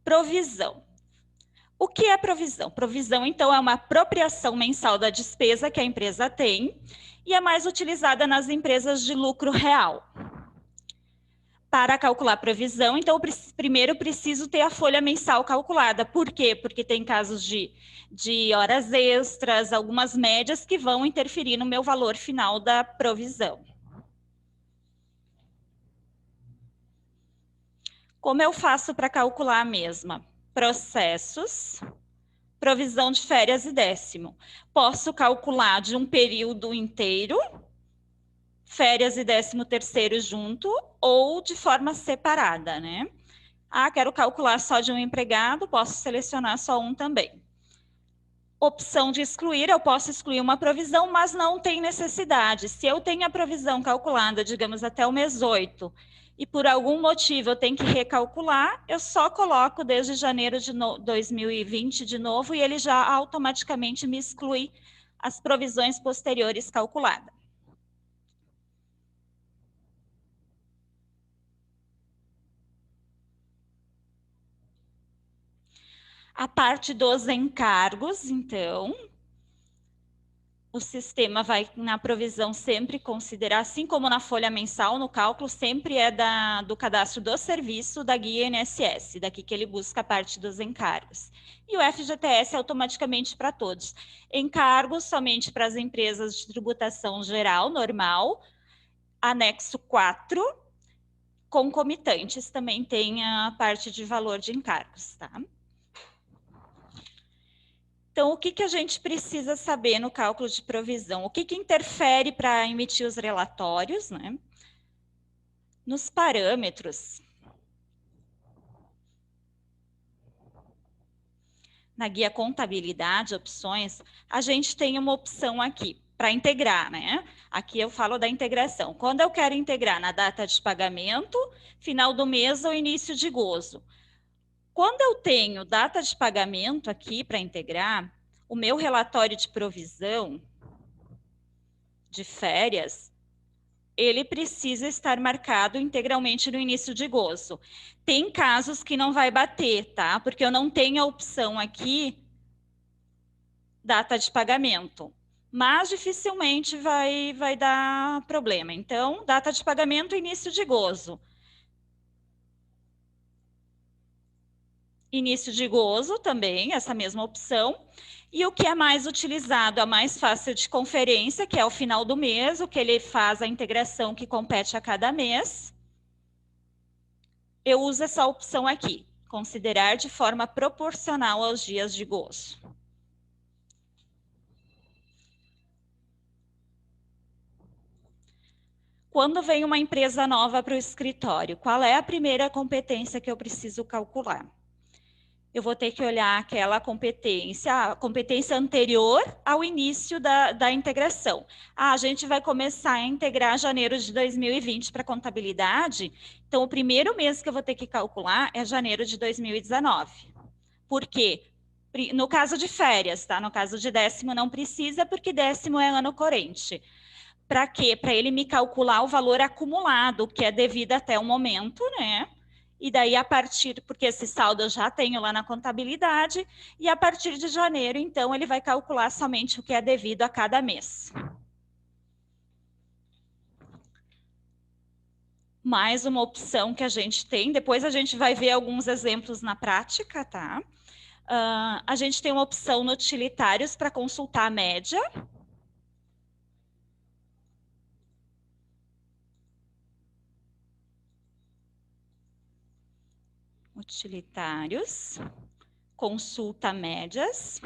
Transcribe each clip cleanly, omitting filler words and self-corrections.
Provisão. O que é provisão? Provisão, então, é uma apropriação mensal da despesa que a empresa tem e é mais utilizada nas empresas de lucro real. Para calcular provisão, então, primeiro preciso ter a folha mensal calculada. Por quê? Porque tem casos de horas extras, algumas médias que vão interferir no meu valor final da provisão. Como eu faço para calcular a mesma? Processos, provisão de férias e décimo. Posso calcular de um período inteiro, férias e 13º junto, ou de forma separada, né? Ah, quero calcular só de um empregado, posso selecionar só um também. Opção de excluir, eu posso excluir uma provisão, mas não tem necessidade. Se eu tenho a provisão calculada, digamos, até o mês 8, e por algum motivo eu tenho que recalcular, eu só coloco desde janeiro de 2020 de novo e ele já automaticamente me exclui as provisões posteriores calculadas. A parte dos encargos, então, o sistema vai, na provisão, sempre considerar, assim como na folha mensal, no cálculo, sempre é do cadastro do serviço da guia INSS, daqui que ele busca a parte dos encargos. E o FGTS automaticamente para todos. Encargos somente para as empresas de tributação geral, normal, anexo 4, concomitantes também tem a parte de valor de encargos, tá? Então, o que a gente precisa saber no cálculo de provisão? O que interfere para emitir os relatórios, né? Nos parâmetros. Na guia contabilidade, opções, a gente tem uma opção aqui para integrar, né? Aqui eu falo da integração. Quando eu quero integrar na data de pagamento, final do mês ou início de gozo. Quando eu tenho data de pagamento aqui para integrar, o meu relatório de provisão de férias, ele precisa estar marcado integralmente no início de gozo. Tem casos que não vai bater, tá? Porque eu não tenho a opção aqui, data de pagamento. Mas dificilmente vai dar problema. Então, data de pagamento, início de gozo. Início de gozo também, essa mesma opção. E o que é mais utilizado, a mais fácil de conferência, que é o final do mês, o que ele faz a integração que compete a cada mês. Eu uso essa opção aqui, considerar de forma proporcional aos dias de gozo. Quando vem uma empresa nova para o escritório, qual é a primeira competência que eu preciso calcular? Eu vou ter que olhar aquela competência, a competência anterior ao início da integração. Ah, a gente vai começar a integrar janeiro de 2020 para contabilidade, então o primeiro mês que eu vou ter que calcular é janeiro de 2019. Por quê? No caso de férias, tá? No caso de décimo não precisa, porque décimo é ano corrente. Para quê? Para ele me calcular o valor acumulado, que é devido até o momento, né? E daí, a partir, porque esse saldo eu já tenho lá na contabilidade, e a partir de janeiro, então, ele vai calcular somente o que é devido a cada mês. Mais uma opção que a gente tem, depois a gente vai ver alguns exemplos na prática, tá? A gente tem uma opção no utilitários para consultar a média. Utilitários, consulta médias.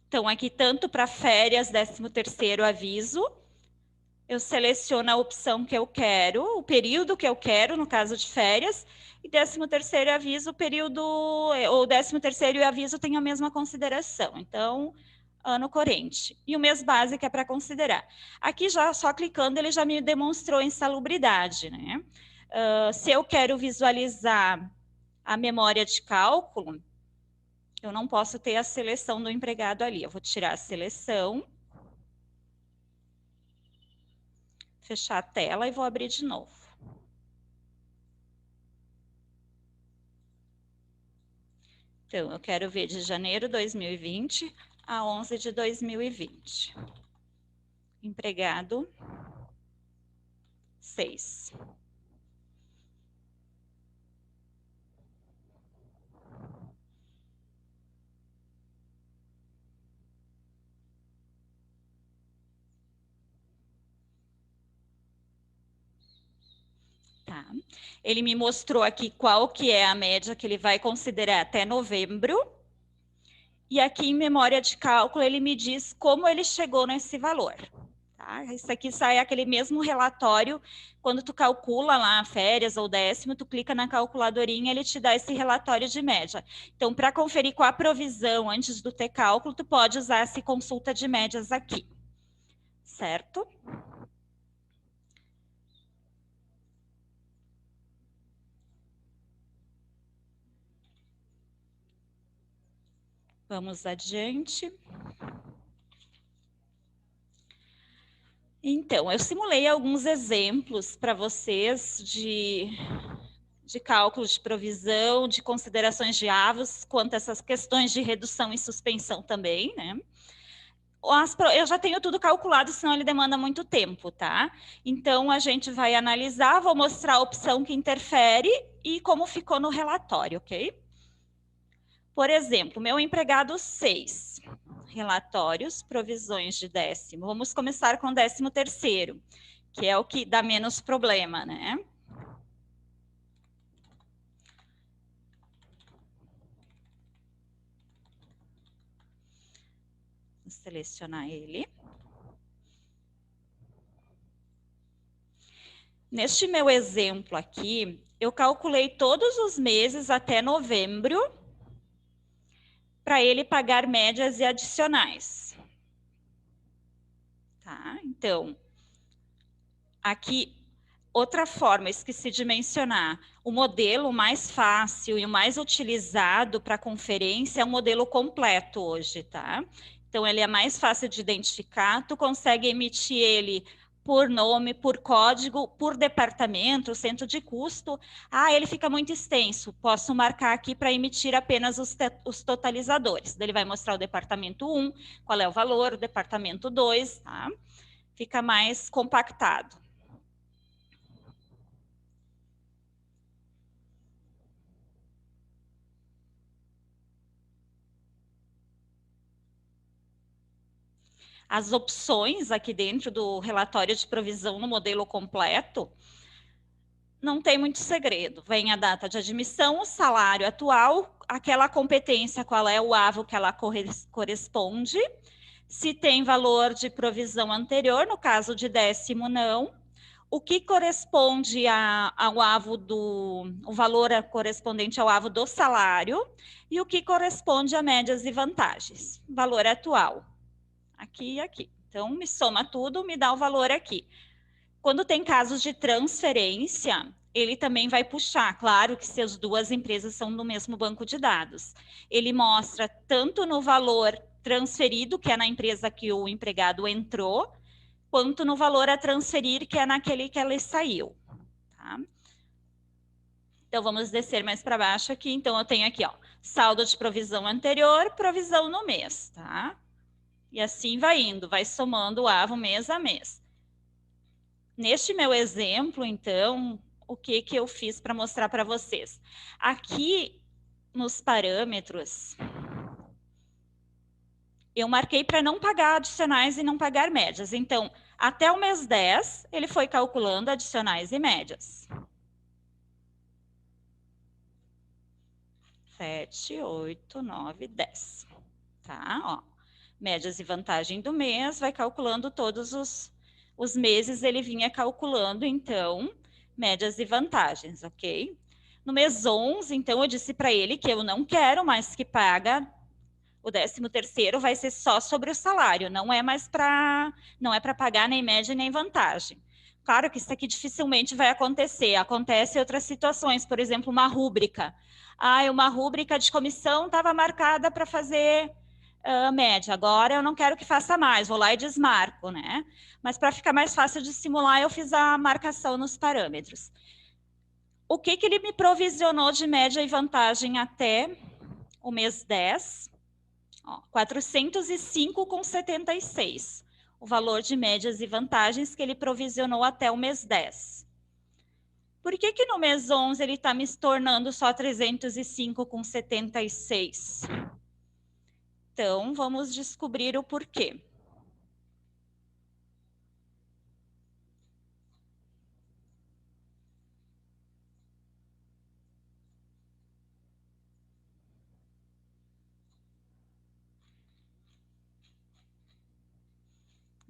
Então, aqui, tanto para férias, 13º aviso, eu seleciono a opção que eu quero, o período que eu quero, no caso de férias, e 13º aviso, o período, ou 13º e aviso tem a mesma consideração. Então, ano corrente. E o mês básico é para considerar. Aqui, já só clicando, ele já me demonstrou insalubridade, né? Se eu quero visualizar a memória de cálculo, eu não posso ter a seleção do empregado ali. Eu vou tirar a seleção. fechar a tela e vou abrir de novo. Então, eu quero ver de janeiro de 2020 a 11 de 2020. Empregado, 6. Tá. Ele me mostrou aqui qual que é a média que ele vai considerar até novembro. E aqui em memória de cálculo ele me diz como ele chegou nesse valor. Tá? Isso aqui sai aquele mesmo relatório, quando tu calcula lá férias ou décimo, tu clica na calculadorinha, ele te dá esse relatório de média. Então, para conferir qual a provisão antes do ter cálculo, tu pode usar essa consulta de médias aqui. Certo? Vamos adiante. Então, eu simulei alguns exemplos para vocês de cálculo de provisão, de considerações de avos, quanto a essas questões de redução e suspensão também, né? Eu já tenho tudo calculado, senão ele demanda muito tempo, tá? Então, a gente vai analisar, vou mostrar a opção que interfere e como ficou no relatório, ok? Por exemplo, meu empregado 6, relatórios, provisões de décimo. Vamos começar com o 13º, que é o que dá menos problema, né? Vou selecionar ele. Neste meu exemplo aqui, eu calculei todos os meses até novembro para ele pagar médias e adicionais. Tá? Então, aqui, outra forma, esqueci de mencionar, o modelo mais fácil e o mais utilizado para conferência é o modelo completo hoje, tá? Então, ele é mais fácil de identificar, tu consegue emitir ele por nome, por código, por departamento, centro de custo. Ah, ele fica muito extenso. Posso marcar aqui para emitir apenas os totalizadores. Ele vai mostrar o departamento 1, qual é o valor, o departamento 2, tá? Fica mais compactado. As opções aqui dentro do relatório de provisão no modelo completo, não tem muito segredo. Vem a data de admissão, o salário atual, aquela competência, qual é o AVO que ela corresponde, se tem valor de provisão anterior, no caso de décimo, não. O que corresponde ao AVO o valor correspondente ao AVO do salário e o que corresponde a médias e vantagens, valor atual. Aqui e aqui. Então, me soma tudo, me dá o valor aqui. Quando tem casos de transferência, ele também vai puxar, claro que se as duas empresas são no mesmo banco de dados. Ele mostra tanto no valor transferido, que é na empresa que o empregado entrou, quanto no valor a transferir, que é naquele que ele saiu. Tá? Então, vamos descer mais para baixo aqui. Então, eu tenho aqui, ó, saldo de provisão anterior, provisão no mês, tá? E assim vai indo, vai somando o AVO mês a mês. Neste meu exemplo, então, o que eu fiz para mostrar para vocês? Aqui, nos parâmetros, eu marquei para não pagar adicionais e não pagar médias. Então, até o mês 10, ele foi calculando adicionais e médias. 7, 8, 9, 10. Tá? Ó. Médias e vantagem do mês, vai calculando todos os meses, ele vinha calculando, então, médias e vantagens, ok? No mês 11, então, eu disse para ele que eu não quero mais que paga, o 13º vai ser só sobre o salário, não é para pagar nem média nem vantagem. Claro que isso aqui dificilmente vai acontecer, acontece em outras situações, por exemplo, uma rúbrica. Ah, uma rúbrica de comissão estava marcada para fazer média. Agora eu não quero que faça mais, vou lá e desmarco, né? Mas para ficar mais fácil de simular, eu fiz a marcação nos parâmetros. O que ele me provisionou de média e vantagem até o mês 10? 405,76. O valor de médias e vantagens que ele provisionou até o mês 10. Por que no mês 11 ele está me tornando só 305,76? Então, vamos descobrir o porquê.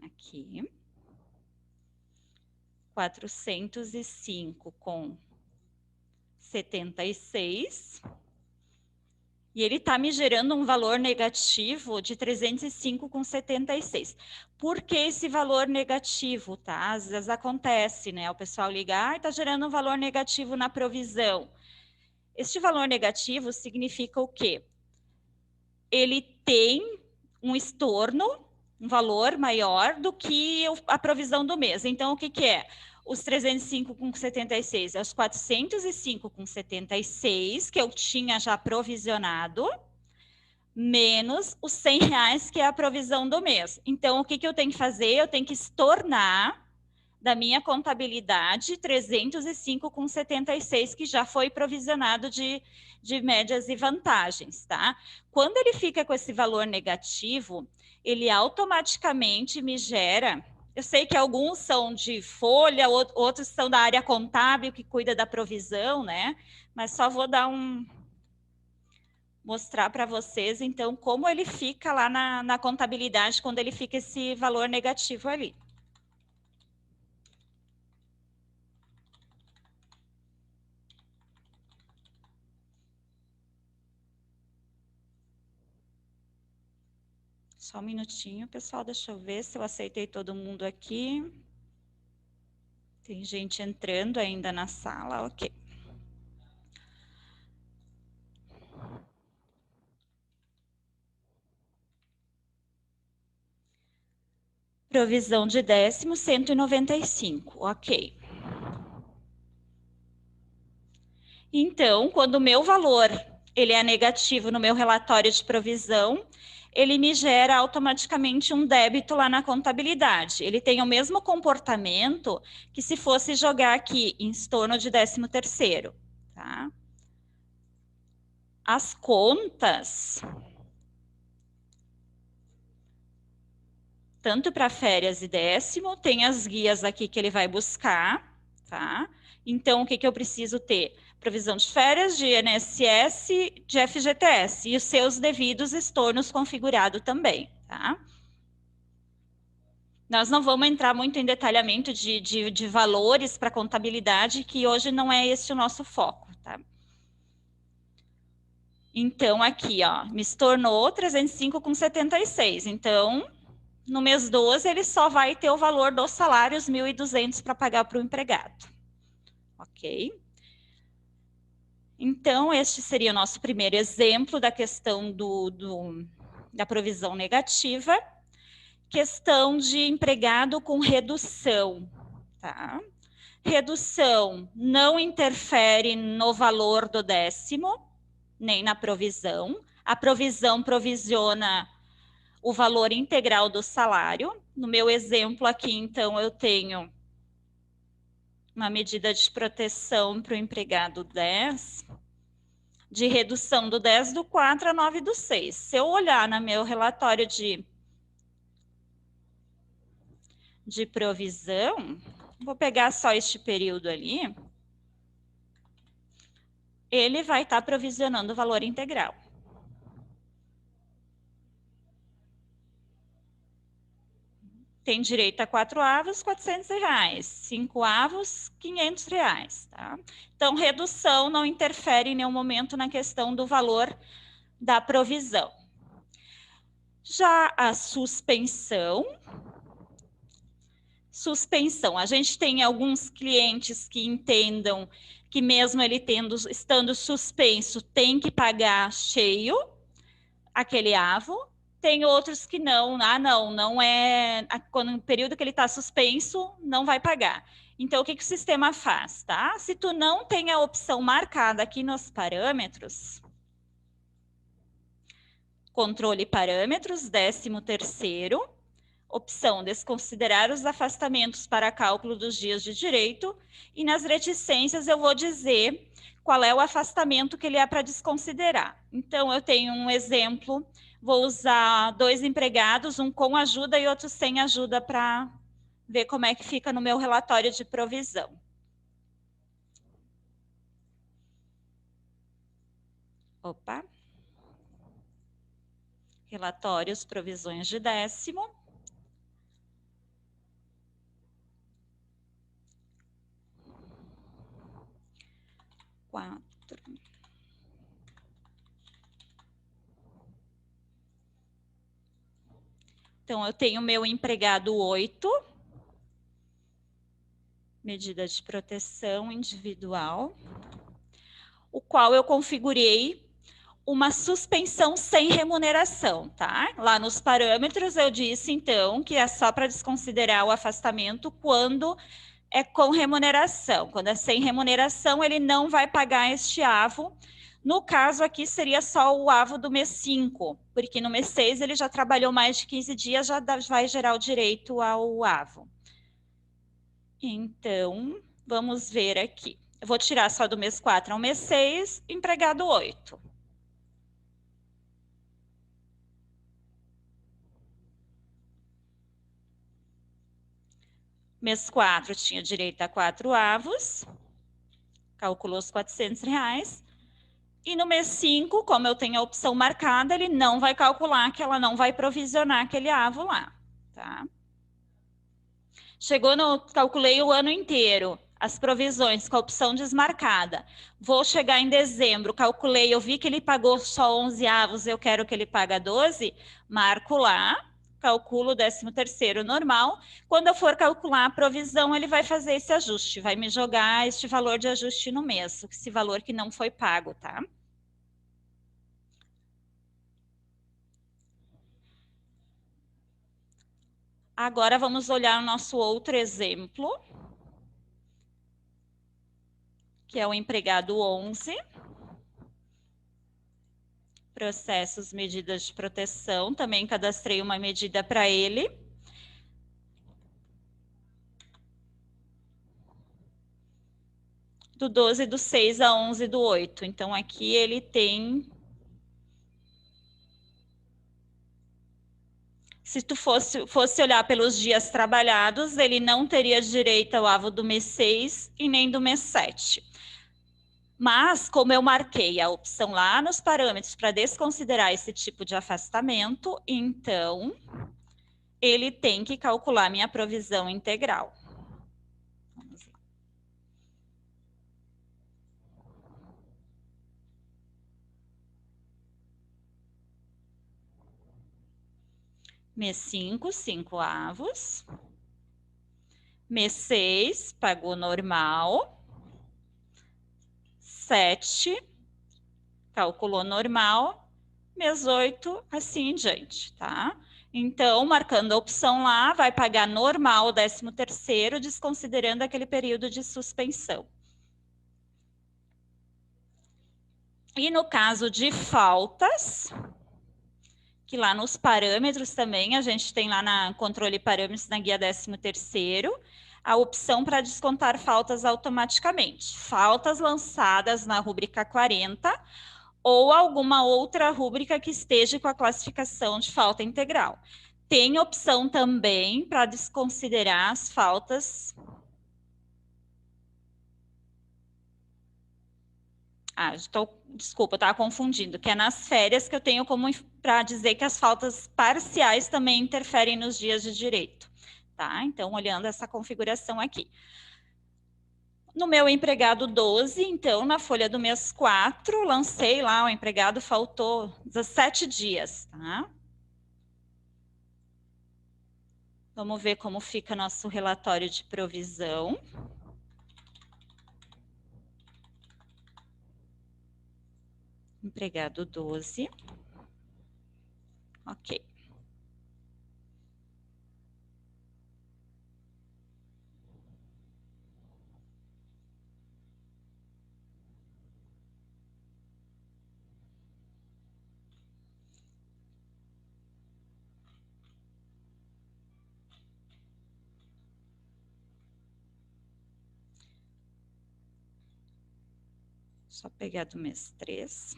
Aqui. 405,76. E ele está me gerando um valor negativo de 305,76. Por que esse valor negativo, tá? Às vezes acontece, né? O pessoal liga, está gerando um valor negativo na provisão. Este valor negativo significa o quê? Ele tem um estorno, um valor maior do que a provisão do mês. Então, o que é? Os 305,76 é os 405,76 que eu tinha já provisionado, menos os R$100 que é a provisão do mês. Então, o que eu tenho que fazer? Eu tenho que estornar da minha contabilidade 305,76 que já foi provisionado de médias e vantagens, tá? Quando ele fica com esse valor negativo, ele automaticamente me gera... Eu sei que alguns são de folha, outros são da área contábil, que cuida da provisão, né? Mas só vou dar mostrar para vocês, então, como ele fica lá na contabilidade, quando ele fica esse valor negativo ali. Só um minutinho, pessoal, deixa eu ver se eu aceitei todo mundo aqui. Tem gente entrando ainda na sala, ok. Provisão de décimo, 195, ok. Então, quando o meu valor ele é negativo no meu relatório de provisão, ele me gera automaticamente um débito lá na contabilidade. Ele tem o mesmo comportamento que se fosse jogar aqui em torno de 13º, tá? As contas, tanto para férias e décimo, tem as guias aqui que ele vai buscar, tá? Então, o que eu preciso ter? Provisão de férias, de INSS, de FGTS e os seus devidos estornos configurados também, tá? Nós não vamos entrar muito em detalhamento de valores para contabilidade, que hoje não é esse o nosso foco, tá? Então, aqui, ó, me tornou 305,76. Então, no mês 12, ele só vai ter o valor dos salários 1.200 para pagar para o empregado. Ok? Então, este seria o nosso primeiro exemplo da questão da provisão negativa. Questão de empregado com redução, tá? Redução não interfere no valor do décimo, nem na provisão. A provisão provisiona o valor integral do salário. No meu exemplo aqui, então, eu tenho uma medida de proteção para o empregado 10, de redução do 10 do 4 a 9 do 6. Se eu olhar no meu relatório de provisão, vou pegar só este período ali, ele vai estar provisionando o valor integral. Tem direito a 4 avos, R$400, 5 avos, R$500, tá? Então, redução não interfere em nenhum momento na questão do valor da provisão. Já a suspensão, a gente tem alguns clientes que entendam que mesmo ele estando suspenso, tem que pagar cheio aquele avo. Tem outros que não. Ah, não é... Quando no período que ele está suspenso, não vai pagar. Então, o que o sistema faz, tá? Se tu não tem a opção marcada aqui nos parâmetros, controle parâmetros, 13º, opção desconsiderar os afastamentos para cálculo dos dias de direito, e nas reticências eu vou dizer qual é o afastamento que ele é para desconsiderar. Então, eu tenho um exemplo, vou usar 2 empregados, um com ajuda e outro sem ajuda, para ver como é que fica no meu relatório de provisão. Opa. Relatórios, provisões de 10º. Então, eu tenho meu empregado 8, medida de proteção individual, o qual eu configurei uma suspensão sem remuneração, tá? Lá nos parâmetros eu disse, então, que é só para desconsiderar o afastamento quando é com remuneração. Quando é sem remuneração, ele não vai pagar este AVO. No caso aqui, seria só o AVO do mês 5, porque no mês 6 ele já trabalhou mais de 15 dias, já vai gerar o direito ao AVO. Então, vamos ver aqui. Eu vou tirar só do mês 4 ao mês 6, empregado 8. Mês 4 tinha direito a 4 avos, calculou os R$400. E no mês 5, como eu tenho a opção marcada, ele não vai calcular, que ela não vai provisionar aquele avo lá, tá? Chegou no... Calculei o ano inteiro, as provisões com a opção desmarcada. Vou chegar em dezembro, calculei, eu vi que ele pagou só 11 avos, eu quero que ele pague 12, marco lá, calculo o 13º normal. Quando eu for calcular a provisão, ele vai fazer esse ajuste, vai me jogar este valor de ajuste no mês, esse valor que não foi pago, tá? Agora vamos olhar o nosso outro exemplo, que é o empregado 11. Processos, medidas de proteção. Também cadastrei uma medida para ele. Do 12 do 6 a 11 do 8. Então, aqui ele tem... Se tu fosse olhar pelos dias trabalhados, ele não teria direito ao AVO do mês 6 e nem do mês 7. Mas, como eu marquei a opção lá nos parâmetros para desconsiderar esse tipo de afastamento, então ele tem que calcular minha provisão integral. Vamos lá. Mês 5, 5 avos. Mês 6, pagou normal. 7, calculou normal. Mês 8, assim em diante, tá? Então, marcando a opção lá, vai pagar normal o 13º, desconsiderando aquele período de suspensão. E no caso de faltas, que lá nos parâmetros também, a gente tem lá na controle parâmetros na guia 13º, a opção para descontar faltas automaticamente. Faltas lançadas na rúbrica 40 ou alguma outra rúbrica que esteja com a classificação de falta integral. Tem opção também para desconsiderar as faltas... Desculpa, eu estava confundindo, que é nas férias que eu tenho como para dizer que as faltas parciais também interferem nos dias de direito, tá? Então, olhando essa configuração aqui. No meu empregado 12, então, na folha do mês 4, lancei lá, o empregado faltou 17 dias, tá? Vamos ver como fica nosso relatório de provisão. Empregado 12. Ok. Só pegar do mês 3.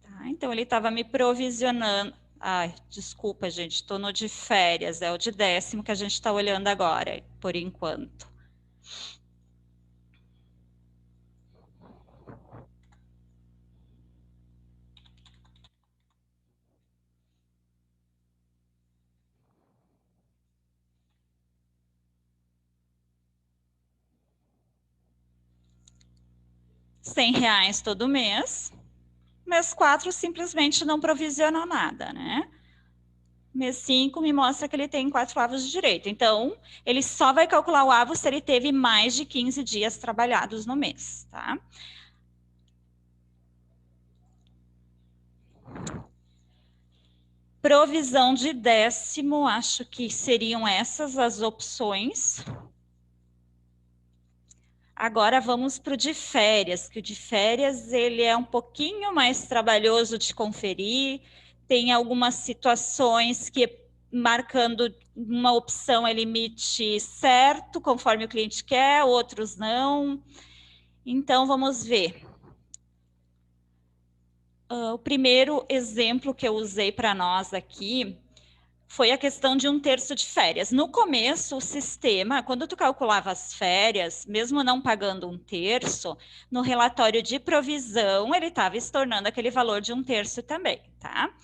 Tá, então, ele estava me provisionando. Ai, desculpa, gente, estou no de férias, é o de 10º que a gente está olhando agora, por enquanto. R$ 100 todo mês. Mês 4 simplesmente não provisionou nada, né? Mês 5 me mostra que ele tem 4 avos de direito. Então, ele só vai calcular o avo se ele teve mais de 15 dias trabalhados no mês, tá? Provisão de 10º, acho que seriam essas as opções. Agora vamos para o de férias, que o de férias ele é um pouquinho mais trabalhoso de conferir, tem algumas situações que marcando uma opção é limite certo, conforme o cliente quer, outros não. Então vamos ver. O primeiro exemplo que eu usei para nós aqui foi a questão de 1/3 de férias. No começo, o sistema, quando tu calculava as férias, mesmo não pagando 1/3, no relatório de provisão, ele estava estornando aquele valor de 1/3 também, tá?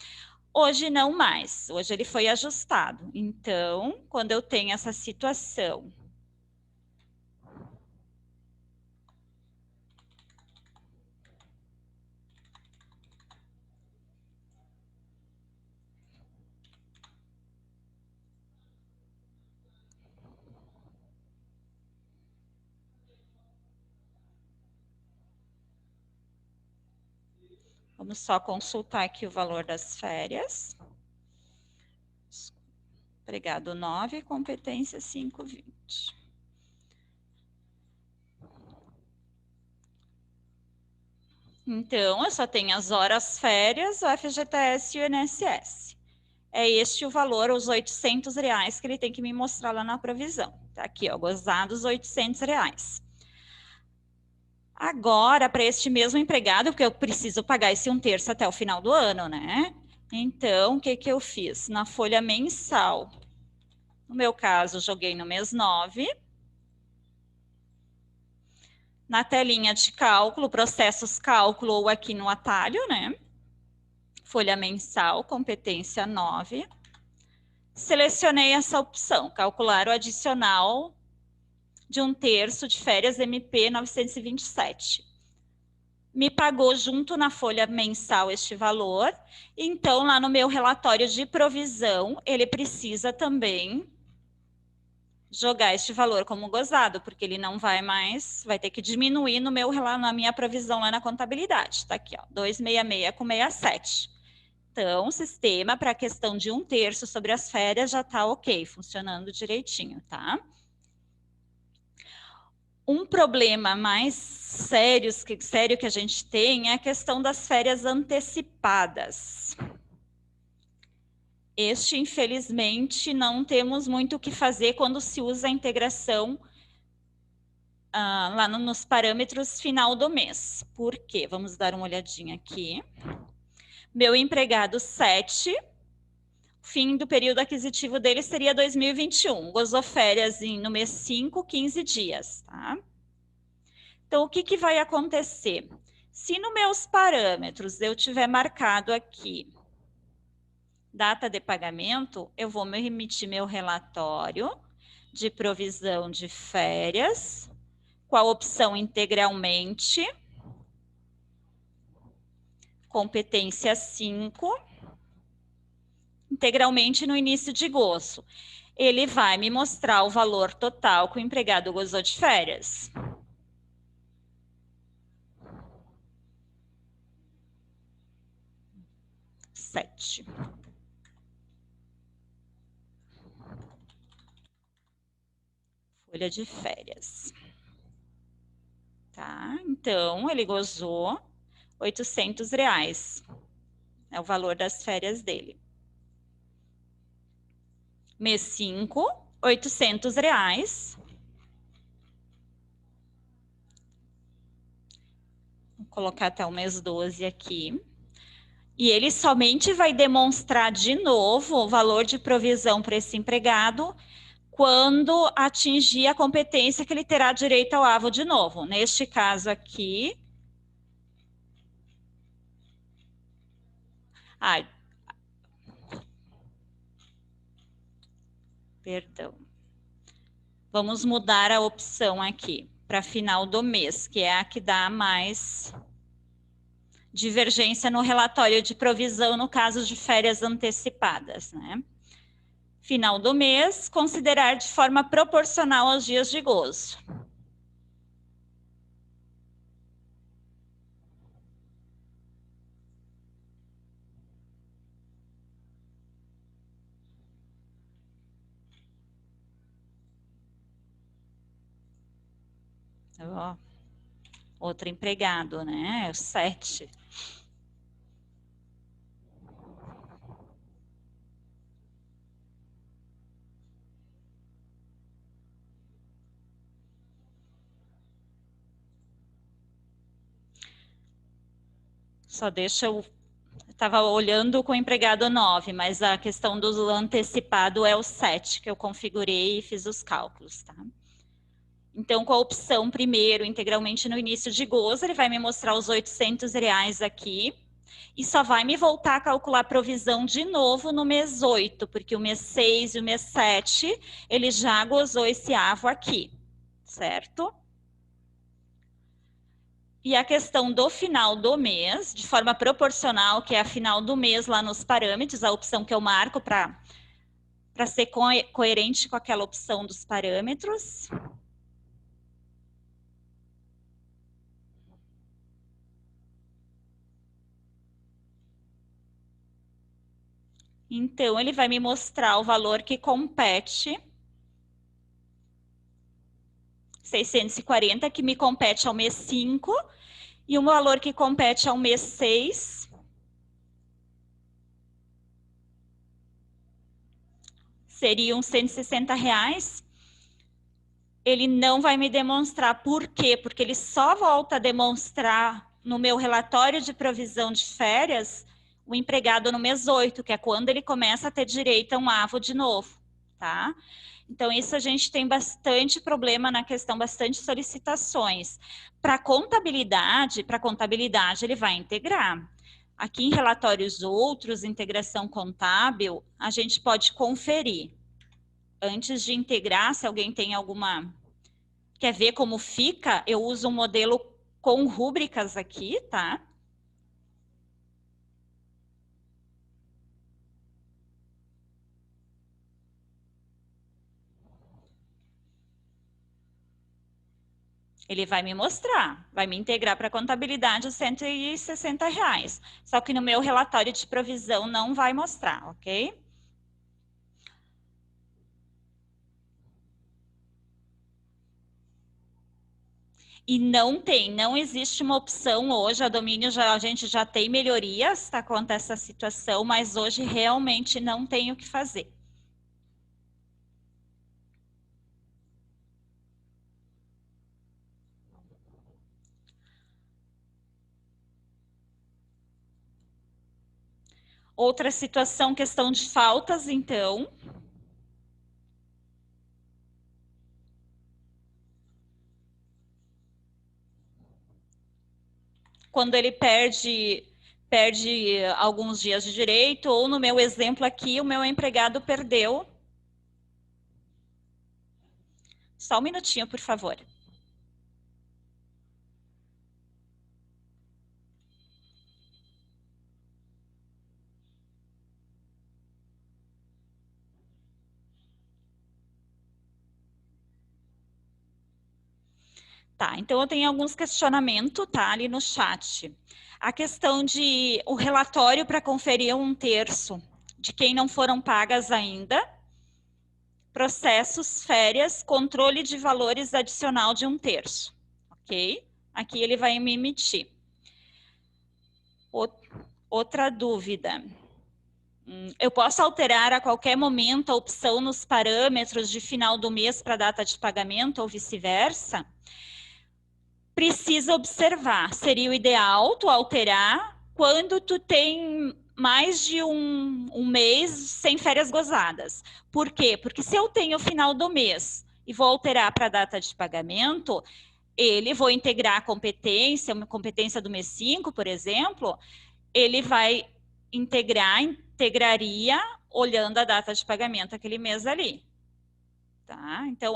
Hoje não mais, hoje ele foi ajustado. Então, quando eu tenho essa situação vamos só consultar aqui o valor das férias. Empregado 9, competência 5,20. Então, eu só tenho as horas férias, o FGTS e o INSS. É este o valor, os R$ 800 que ele tem que me mostrar lá na provisão. Tá aqui, ó, gozados R$ 800. Agora, para este mesmo empregado, porque eu preciso pagar esse 1/3 até o final do ano, né? Então, o que que eu fiz? Na folha mensal, no meu caso, joguei no mês 9. Na telinha de cálculo, processos cálculo ou aqui no atalho, né? Folha mensal, competência 9. Selecionei essa opção, calcular o adicional de 1/3 de férias MP 927. Me pagou junto na folha mensal este valor, então lá no meu relatório de provisão, ele precisa também jogar este valor como gozado, porque ele não vai mais, vai ter que diminuir no meu, na minha provisão lá na contabilidade. Tá aqui, ó, 266 com 67. Então, o sistema para a questão de 1/3 sobre as férias já está ok, funcionando direitinho, tá? Um problema mais sério que a gente tem é a questão das férias antecipadas. Este, infelizmente, não temos muito o que fazer quando se usa a integração lá nos parâmetros final do mês. Por quê? Vamos dar uma olhadinha aqui. Meu empregado 7, fim do período aquisitivo dele seria 2021. Gozou férias no mês 5, 15 dias, tá? Então, o que que vai acontecer? Se nos meus parâmetros eu tiver marcado aqui data de pagamento, eu vou me emitir meu relatório de provisão de férias com a opção integralmente, competência 5, integralmente no início de agosto. Ele vai me mostrar o valor total que o empregado gozou de férias. Sete. Folha de férias. Tá? Então, ele gozou R$800. É o valor das férias dele. Mês 5, R$800. Vou colocar até o mês 12 aqui. E ele somente vai demonstrar de novo o valor de provisão para esse empregado quando atingir a competência que ele terá direito ao AVO de novo. Neste caso aqui... Perdão. Vamos mudar a opção aqui para final do mês, que é a que dá mais divergência no relatório de provisão no caso de férias antecipadas, né? Final do mês, considerar de forma proporcional aos dias de gozo. Ó, outro empregado, né? É o 7. Só deixa eu... Estava olhando com o empregado 9, mas a questão do antecipado é o 7, que eu configurei e fiz os cálculos, tá? Então, com a opção primeiro, integralmente no início de gozo, ele vai me mostrar os R$800 aqui e só vai me voltar a calcular a provisão de novo no mês 8, porque o mês 6 e o mês 7, ele já gozou esse AVO aqui, certo? E a questão do final do mês, de forma proporcional, que é a final do mês lá nos parâmetros, a opção que eu marco para ser coerente com aquela opção dos parâmetros. Então, ele vai me mostrar o valor que compete, 640, que me compete ao mês 5, e o valor que compete ao mês 6, seriam R$160. Ele não vai me demonstrar. Por quê? Porque ele só volta a demonstrar no meu relatório de provisão de férias o empregado no mês 8, que é quando ele começa a ter direito a um AVO de novo, tá? Então, isso a gente tem bastante problema na questão, bastante solicitações. Para contabilidade, ele vai integrar. Aqui em relatórios outros, integração contábil, a gente pode conferir. Antes de integrar, se alguém tem alguma... Quer ver como fica? Eu uso um modelo com rúbricas aqui, tá? Ele vai me mostrar, vai me integrar para a contabilidade os R$160. Só que no meu relatório de provisão não vai mostrar, ok? E não existe uma opção hoje, a Domínio a gente já tem melhorias, tá, quanto a essa situação, mas hoje realmente não tem o que fazer. Outra situação, questão de faltas, então. Quando ele perde alguns dias de direito, ou no meu exemplo aqui, o meu empregado perdeu. Só um minutinho, por favor. Tá, então eu tenho alguns questionamentos, tá, ali no chat. A questão de o relatório para conferir 1/3 de quem não foram pagas ainda, processos, férias, controle de valores adicional de 1/3, ok? Aqui ele vai me emitir. Outra dúvida. Eu posso alterar a qualquer momento a opção nos parâmetros de final do mês para data de pagamento ou vice-versa? Precisa observar. Seria o ideal tu alterar quando tu tem mais de um mês sem férias gozadas. Por quê? Porque se eu tenho o final do mês e vou alterar para a data de pagamento, vou integrar a competência, uma competência do mês 5, por exemplo, ele vai integraria olhando a data de pagamento aquele mês ali. Tá? Então,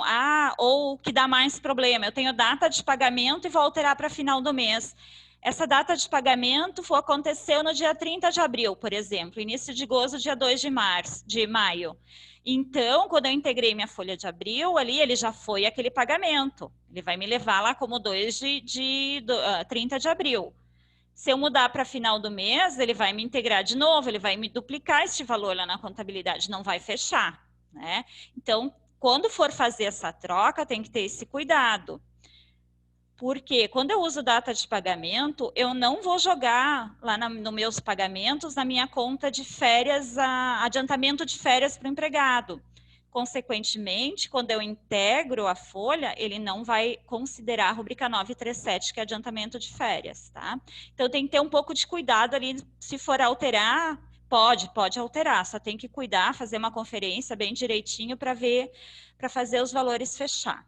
ou o que dá mais problema, eu tenho data de pagamento e vou alterar para final do mês. Essa data de pagamento aconteceu no dia 30 de abril, por exemplo, início de gozo, dia 2 de maio. Então, quando eu integrei minha folha de abril, ali ele já foi aquele pagamento. Ele vai me levar lá como 30 de abril. Se eu mudar para final do mês, ele vai me integrar de novo, ele vai me duplicar este valor lá na contabilidade, não vai fechar, né? Então, quando for fazer essa troca, tem que ter esse cuidado. Porque quando eu uso data de pagamento, eu não vou jogar lá nos meus pagamentos, na minha conta de férias, adiantamento de férias para o empregado. Consequentemente, quando eu integro a folha, ele não vai considerar a rubrica 937, que é adiantamento de férias, tá? Então, tem que ter um pouco de cuidado ali, se for alterar, pode alterar, só tem que cuidar, fazer uma conferência bem direitinho para fazer os valores fechar.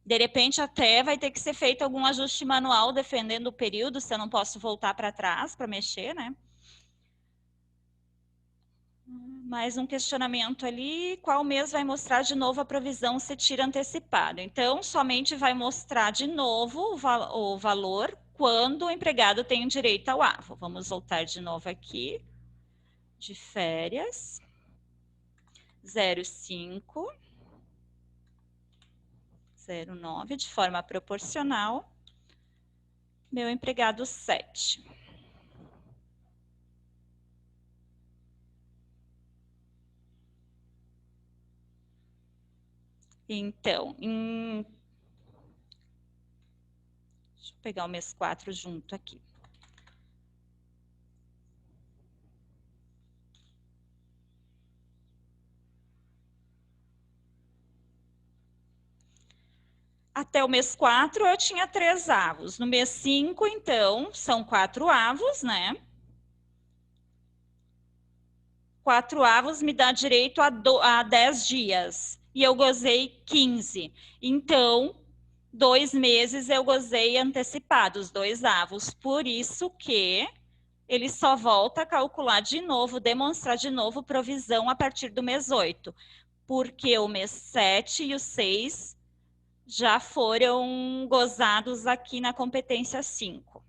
De repente, até vai ter que ser feito algum ajuste manual, defendendo o período, se eu não posso voltar para trás para mexer, né? Mais um questionamento ali, qual mês vai mostrar de novo a provisão se tira antecipado? Então, somente vai mostrar de novo o valor quando o empregado tem direito ao AVO. Vamos voltar de novo aqui, de férias, 05, 09, de forma proporcional, meu empregado 7. Então, deixa eu pegar o mês 4 junto aqui. Até o mês 4 eu tinha 3 avos. No mês 5, então, são 4 avos, né? 4 avos me dá direito a 10 dias. E eu gozei 15. Então, 2 meses eu gozei antecipados, 2 avos. Por isso que ele só volta a calcular de novo, demonstrar de novo provisão a partir do mês 8. Porque o mês 7 e o 6 já foram gozados aqui na competência 5.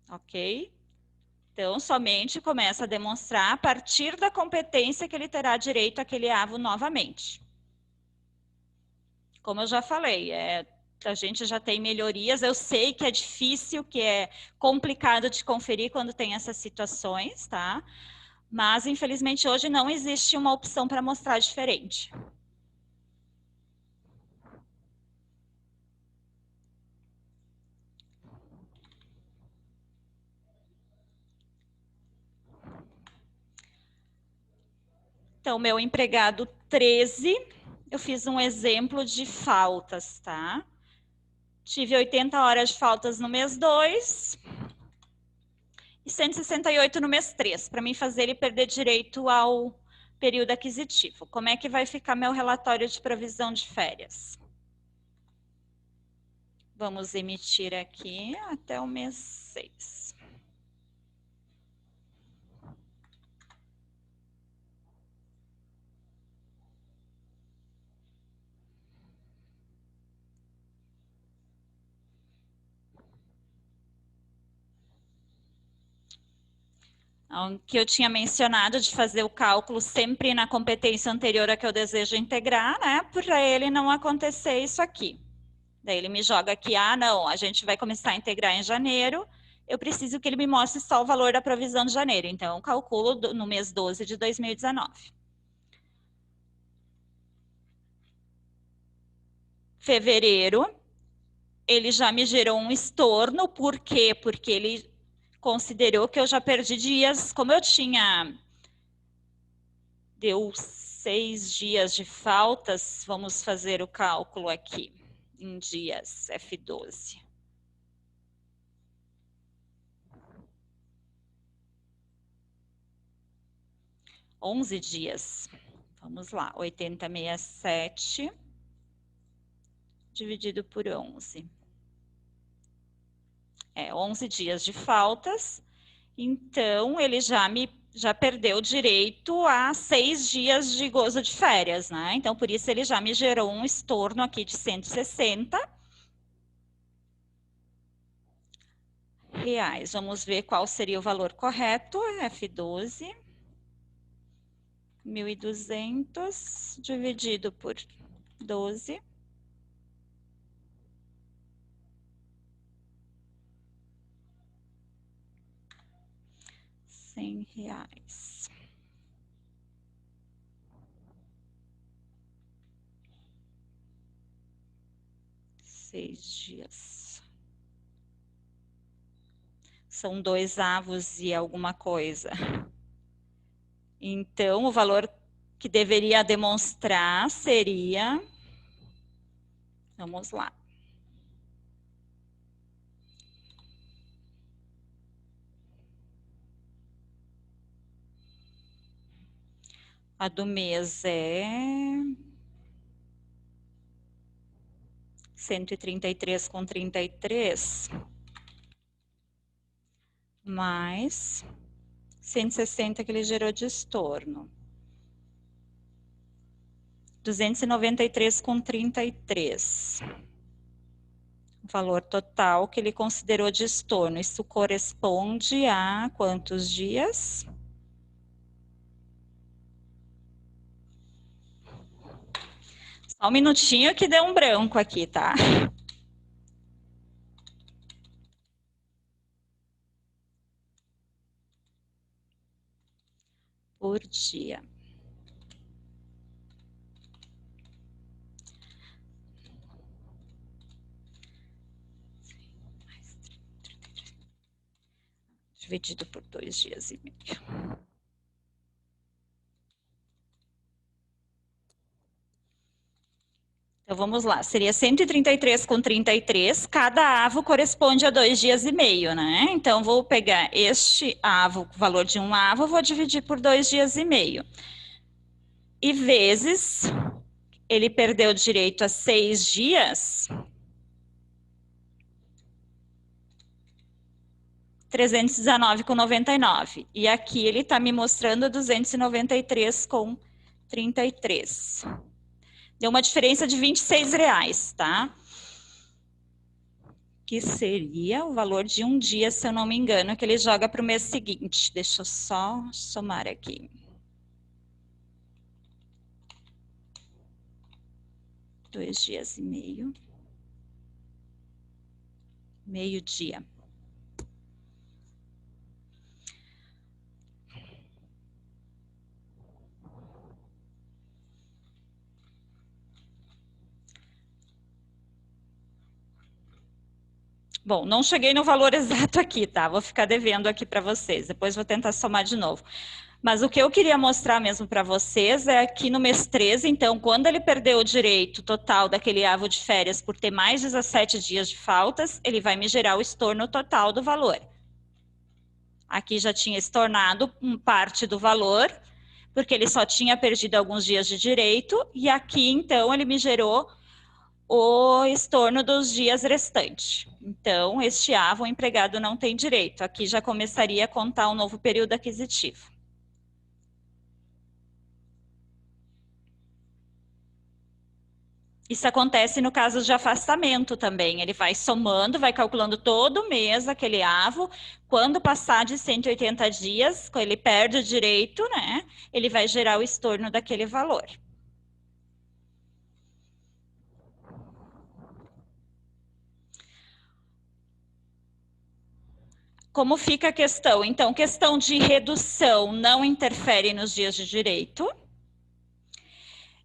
Ok? Então, somente começa a demonstrar a partir da competência que ele terá direito àquele avo novamente. Como eu já falei, a gente já tem melhorias. Eu sei que é difícil, que é complicado de conferir quando tem essas situações, tá? Mas, infelizmente, hoje não existe uma opção para mostrar diferente. Então, meu empregado 13, eu fiz um exemplo de faltas, tá? Tive 80 horas de faltas no mês 2 e 168 no mês 3, para mim fazer ele perder direito ao período aquisitivo. Como é que vai ficar meu relatório de provisão de férias? Vamos emitir aqui até o mês 6. Que eu tinha mencionado de fazer o cálculo sempre na competência anterior a que eu desejo integrar, né? Para ele não acontecer isso aqui. Daí ele me joga aqui, não, a gente vai começar a integrar em janeiro, eu preciso que ele me mostre só o valor da provisão de janeiro. Então, eu calculo no mês 12 de 2019. Fevereiro, ele já me gerou um estorno. Por quê? Porque ele considerou que eu já perdi dias, como eu tinha... Deu 6 dias de faltas, vamos fazer o cálculo aqui, em dias, F12. Onze dias. Vamos lá, 80,67 dividido por 11. 11 dias de faltas, então ele já perdeu o direito a 6 dias de gozo de férias, né? Então, por isso ele já me gerou um estorno aqui de R$160. Vamos ver qual seria o valor correto. F12. 1.200 dividido por 12. R$100. 6 dias. São 2 avos e alguma coisa. Então, o valor que deveria demonstrar seria... Vamos lá. A do mês é 133,33 mais 160 que ele gerou de estorno. 293,33. O valor total que ele considerou de estorno. Isso corresponde a quantos dias? Só um minutinho que deu um branco aqui, tá? Por dia. Dividido por 2 dias e meio. Então, vamos lá. Seria 133,33. Cada avo corresponde a 2 dias e meio, né? Então, vou pegar este avo, o valor de um avo, vou dividir por 2 dias e meio. E vezes, ele perdeu direito a 6 dias... 319,99. E aqui ele está me mostrando 293,33. Deu uma diferença de R$26, tá? Que seria o valor de um dia, se eu não me engano, que ele joga para o mês seguinte. Deixa eu só somar aqui. 2 dias e meio. Meio-dia. Bom, não cheguei no valor exato aqui, tá? Vou ficar devendo aqui para vocês. Depois vou tentar somar de novo. Mas o que eu queria mostrar mesmo para vocês é que no mês 13, então, quando ele perdeu o direito total daquele avo de férias por ter mais 17 dias de faltas, ele vai me gerar o estorno total do valor. Aqui já tinha estornado parte do valor, porque ele só tinha perdido alguns dias de direito, e aqui, então, ele me gerou o estorno dos dias restantes. Então, este avo, o empregado não tem direito. Aqui já começaria a contar um novo período aquisitivo. Isso acontece no caso de afastamento também. Ele vai somando, vai calculando todo mês aquele avo. Quando passar de 180 dias, quando ele perde o direito, né? Ele vai gerar o estorno daquele valor. Como fica a questão? Então, questão de redução não interfere nos dias de direito.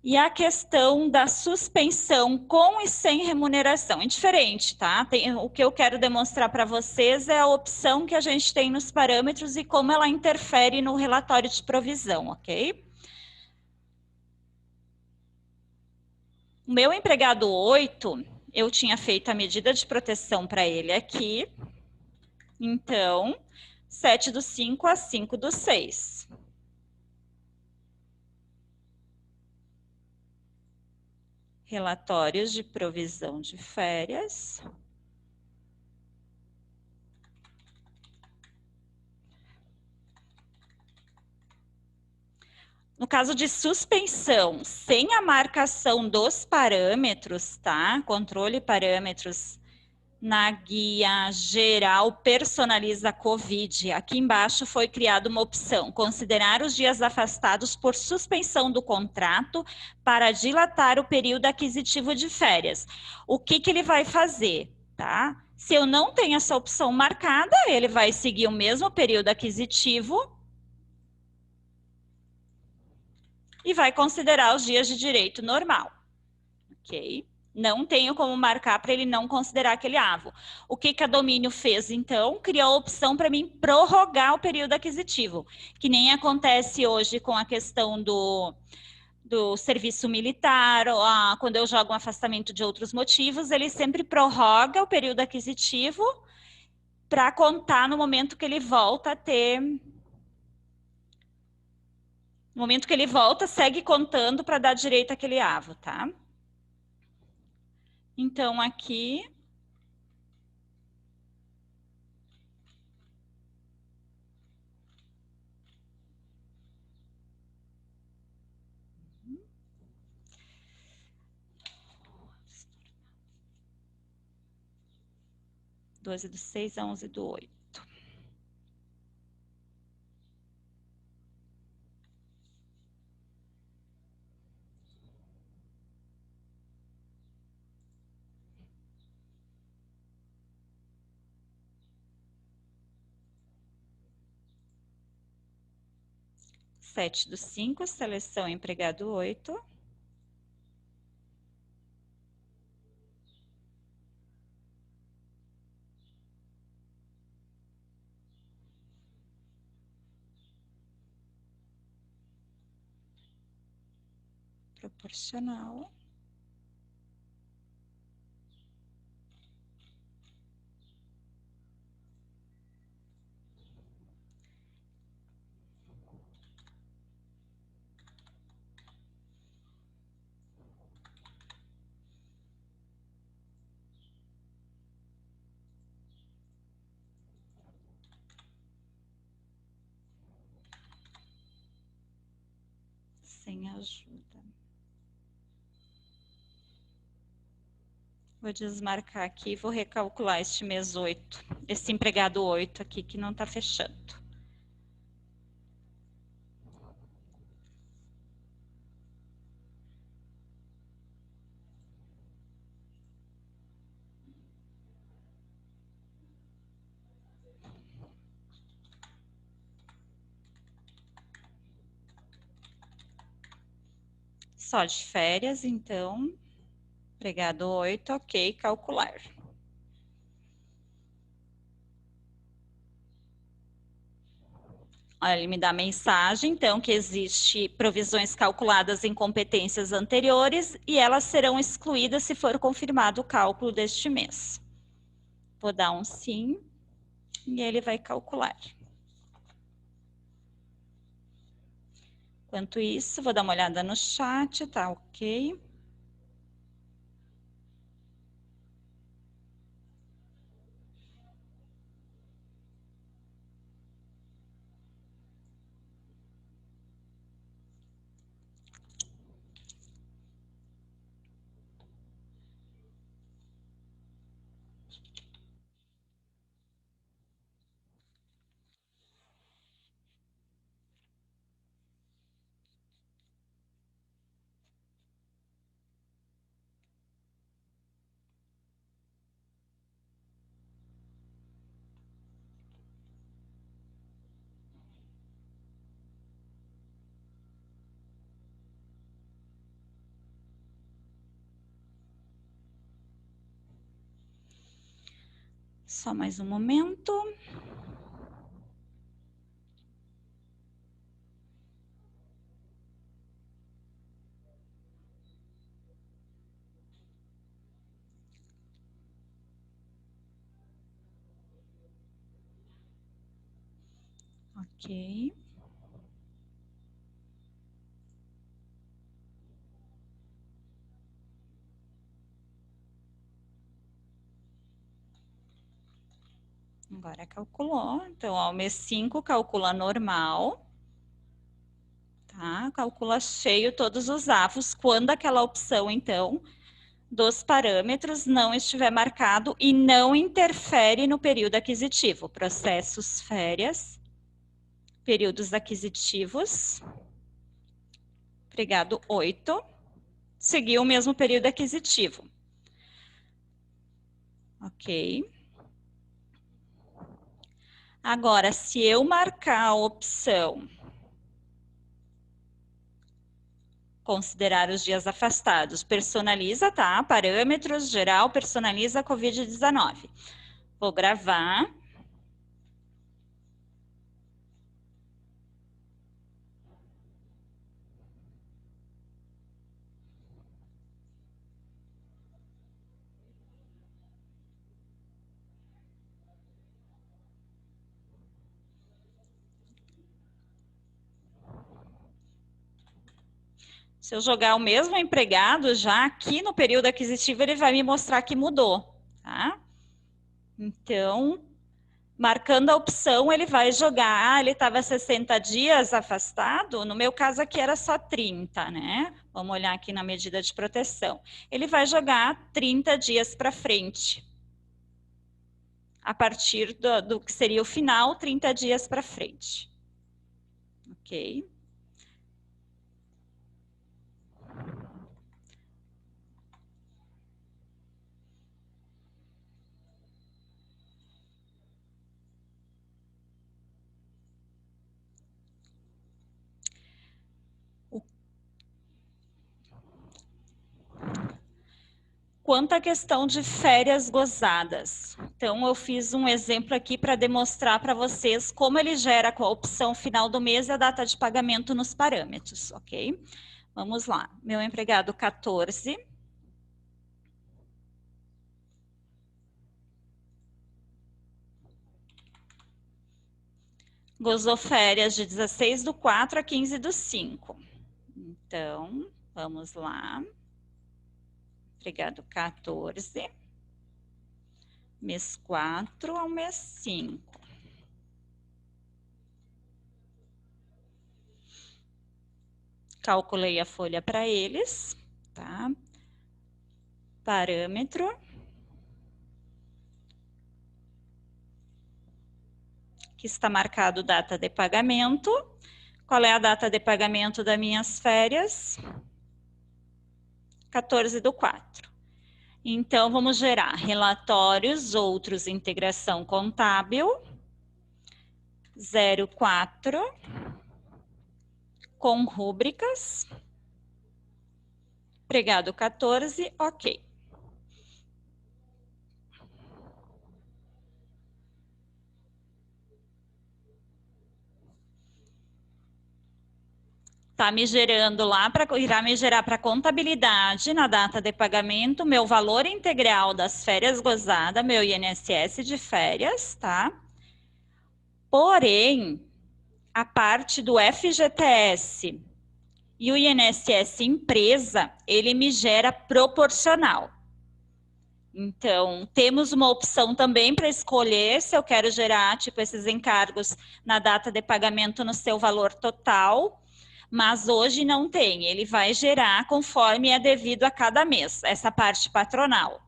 E a questão da suspensão com e sem remuneração é diferente, tá? O que eu quero demonstrar para vocês é a opção que a gente tem nos parâmetros e como ela interfere no relatório de provisão, ok? O meu empregado 8, eu tinha feito a medida de proteção para ele aqui. Então, 7/5 a 5/6. Relatórios de provisão de férias. No caso de suspensão, sem a marcação dos parâmetros, tá? Controle parâmetros na guia geral personaliza COVID. Aqui embaixo foi criada uma opção: considerar os dias afastados por suspensão do contrato para dilatar o período aquisitivo de férias. O que ele vai fazer, tá? Se eu não tenho essa opção marcada, ele vai seguir o mesmo período aquisitivo e vai considerar os dias de direito normal, ok? Não tenho como marcar para ele não considerar aquele avo. O que a Domínio fez, então? Criou a opção para mim prorrogar o período aquisitivo, que nem acontece hoje com a questão do serviço militar, quando eu jogo um afastamento de outros motivos, ele sempre prorroga o período aquisitivo para contar no momento que ele volta a ter... No momento que ele volta, segue contando para dar direito àquele avo, tá? Então, aqui... (12/6 a 11/8). Sete do 5, seleção empregado 8. Proporcional. Sem ajuda. Vou desmarcar aqui e vou recalcular este mês 8. Esse empregado 8 aqui que não está fechando. Só de férias, então. Empregado 8, ok, calcular. Olha, ele me dá mensagem, então, que existe provisões calculadas em competências anteriores e elas serão excluídas se for confirmado o cálculo deste mês. Vou dar um sim e ele vai calcular. Enquanto isso, vou dar uma olhada no chat, tá ok. Só mais um momento. Ok. Agora calculou. Então, ó, o mês 5 calcula normal. Tá? Calcula cheio todos os avos quando aquela opção, então, dos parâmetros não estiver marcado e não interfere no período aquisitivo. Processos férias, períodos aquisitivos. Empregado 8. Seguiu o mesmo período aquisitivo. Ok. Agora, se eu marcar a opção considerar os dias afastados, personaliza, tá? Parâmetros, geral, personaliza Covid-19. Vou gravar. Se eu jogar o mesmo empregado, já aqui no período aquisitivo, ele vai me mostrar que mudou, tá? Então, marcando a opção, ele vai jogar, ele estava 60 dias afastado, no meu caso aqui era só 30, né? Vamos olhar aqui na medida de proteção. Ele vai jogar 30 dias para frente. A partir do que seria o final, 30 dias para frente. Ok? Quanto à questão de férias gozadas, então eu fiz um exemplo aqui para demonstrar para vocês como ele gera com a opção final do mês e a data de pagamento nos parâmetros, ok? Vamos lá, meu empregado 14. Gozou férias de 16/4 a 15/5. Então, vamos lá. Empregado 14. Mês 4 ao mês 5. Calculei a folha para eles, tá? Parâmetro. Que está marcado data de pagamento. Qual é a data de pagamento das minhas férias? 14/4. Então, vamos gerar relatórios, outros, integração contábil, 04, com rúbricas, empregado 14, ok. Está me gerando lá, irá me gerar para contabilidade, na data de pagamento, meu valor integral das férias gozadas, meu INSS de férias, tá? Porém, a parte do FGTS e o INSS empresa, ele me gera proporcional. Então, temos uma opção também para escolher se eu quero gerar, tipo, esses encargos na data de pagamento no seu valor total, mas hoje não tem. Ele vai gerar conforme é devido a cada mês, essa parte patronal.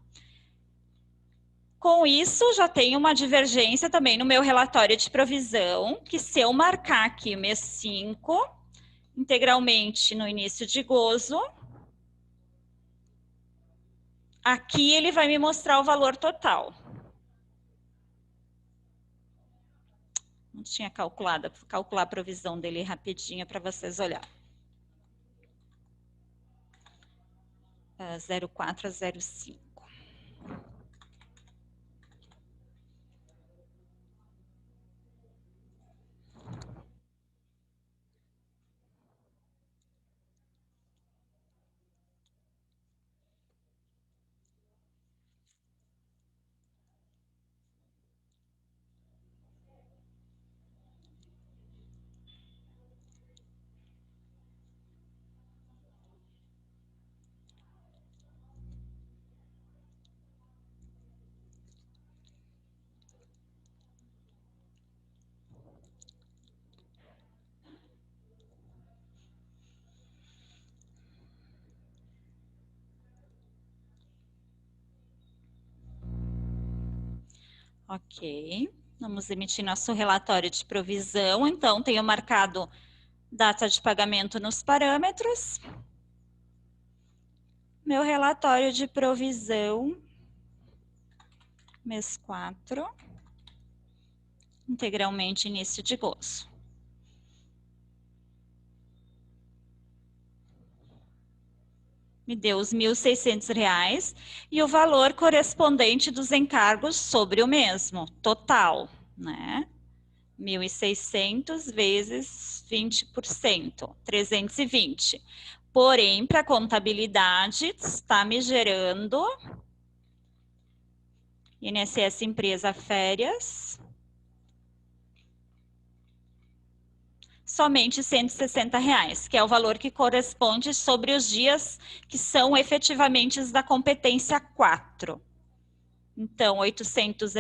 Com isso, já tem uma divergência também no meu relatório de provisão, que se eu marcar aqui o mês 5, integralmente no início de gozo, aqui ele vai me mostrar o valor total. Não tinha calculado, vou calcular a provisão dele rapidinho para vocês olharem. 04 a 05. Ok. Vamos emitir nosso relatório de provisão. Então, tenho marcado data de pagamento nos parâmetros. Meu relatório de provisão, mês 4, integralmente início de gozo. Me deu os R$ 1.600 e o valor correspondente dos encargos sobre o mesmo, total, né? 1.600 vezes 20%, 320. Porém, para contabilidade, está me gerando INSS Empresa Férias, somente R$ 160, que é o valor que corresponde sobre os dias que são efetivamente da competência 4. Então, R$ 800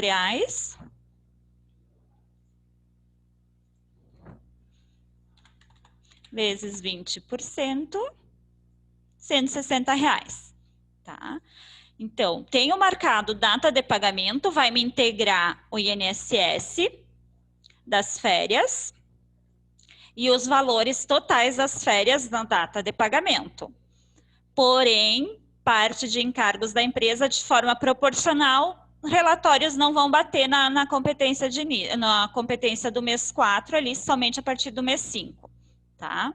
vezes 20%, R$ 160, tá? Então, tenho marcado data de pagamento, vai me integrar o INSS das férias e os valores totais das férias na data de pagamento. Porém, parte de encargos da empresa de forma proporcional, relatórios não vão bater na competência do mês 4 ali, somente a partir do mês 5, tá?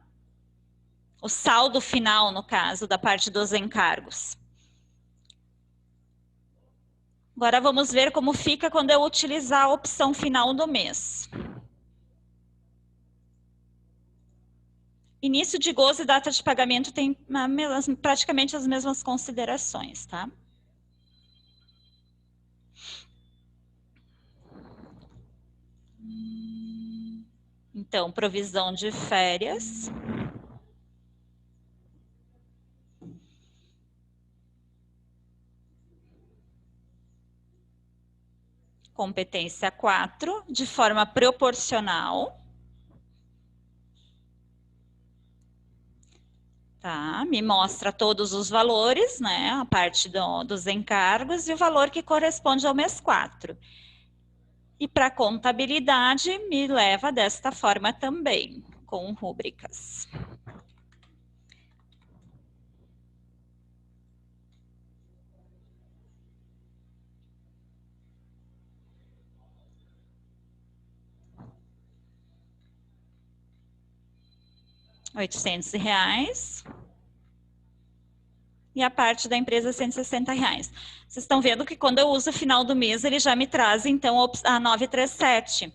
O saldo final, no caso, da parte dos encargos. Agora vamos ver como fica quando eu utilizar a opção final do mês. Início de gozo e data de pagamento tem praticamente as mesmas considerações, tá? Então, provisão de férias. Competência 4, de forma proporcional. Tá? Me mostra todos os valores, né? A parte dos encargos e o valor que corresponde ao mês 4. E para contabilidade, me leva desta forma também, com rúbricas. R$ 800. E a parte da empresa R$ 160. Vocês estão vendo que quando eu uso o final do mês, ele já me traz, então, a 937.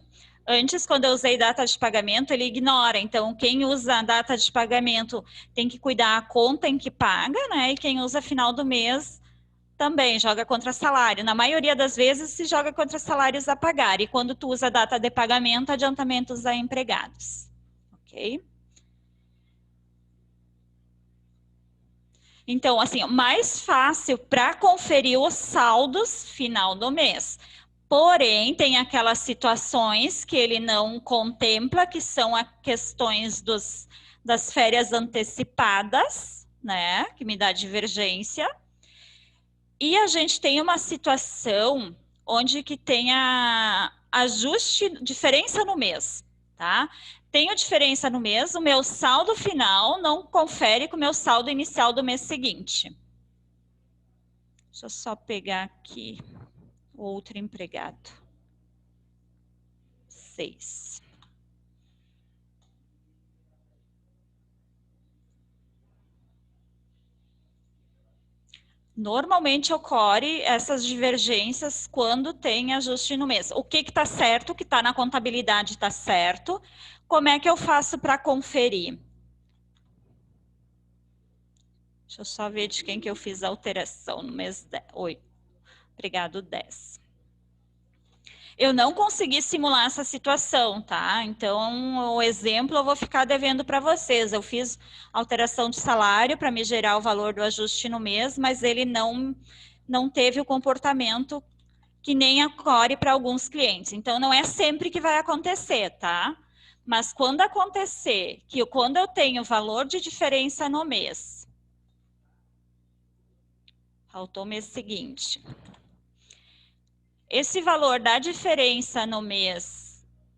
Antes, quando eu usei data de pagamento, ele ignora. Então, quem usa a data de pagamento tem que cuidar a conta em que paga, né? E quem usa final do mês também joga contra salário. Na maioria das vezes, se joga contra salários a pagar. E quando tu usa a data de pagamento, adiantamentos a empregados. Ok? Então, assim, mais fácil para conferir os saldos final do mês. Porém, tem aquelas situações que ele não contempla, que são as questões das férias antecipadas, né? Que me dá divergência. E a gente tem uma situação onde que tem a ajuste, diferença no mês, tá? Tenho diferença no mês, o meu saldo final não confere com o meu saldo inicial do mês seguinte. Deixa eu só pegar aqui outro empregado. 6. Normalmente ocorre essas divergências quando tem ajuste no mês. O que está certo, o que está na contabilidade está certo. Como é que eu faço para conferir? Deixa eu só ver de quem que eu fiz a alteração no mês 8. Empregado 10. Eu não consegui simular essa situação, tá? Então, o exemplo eu vou ficar devendo para vocês. Eu fiz alteração de salário para me gerar o valor do ajuste no mês, mas ele não teve o comportamento que nem ocorre para alguns clientes. Então, não é sempre que vai acontecer, tá? Mas quando acontecer, quando eu tenho valor de diferença no mês, faltou o mês seguinte, esse valor da diferença no mês,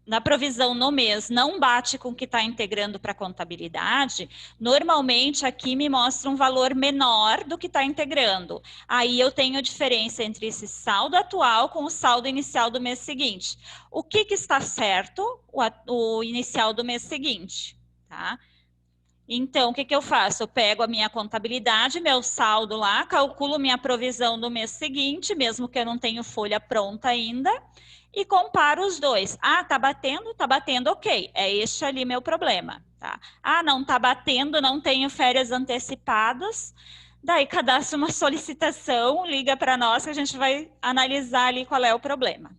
na provisão no mês, não bate com o que está integrando para a contabilidade, normalmente aqui me mostra um valor menor do que está integrando. Aí eu tenho diferença entre esse saldo atual com o saldo inicial do mês seguinte. O que está certo? O inicial do mês seguinte, tá? Então, o que eu faço? Eu pego a minha contabilidade, meu saldo lá, calculo minha provisão do mês seguinte, mesmo que eu não tenha folha pronta ainda, e comparo os dois. Ah, tá batendo, ok. É este ali meu problema, tá? Ah, não tá batendo, não tenho férias antecipadas. Daí cadastra uma solicitação, liga para nós que a gente vai analisar ali qual é o problema.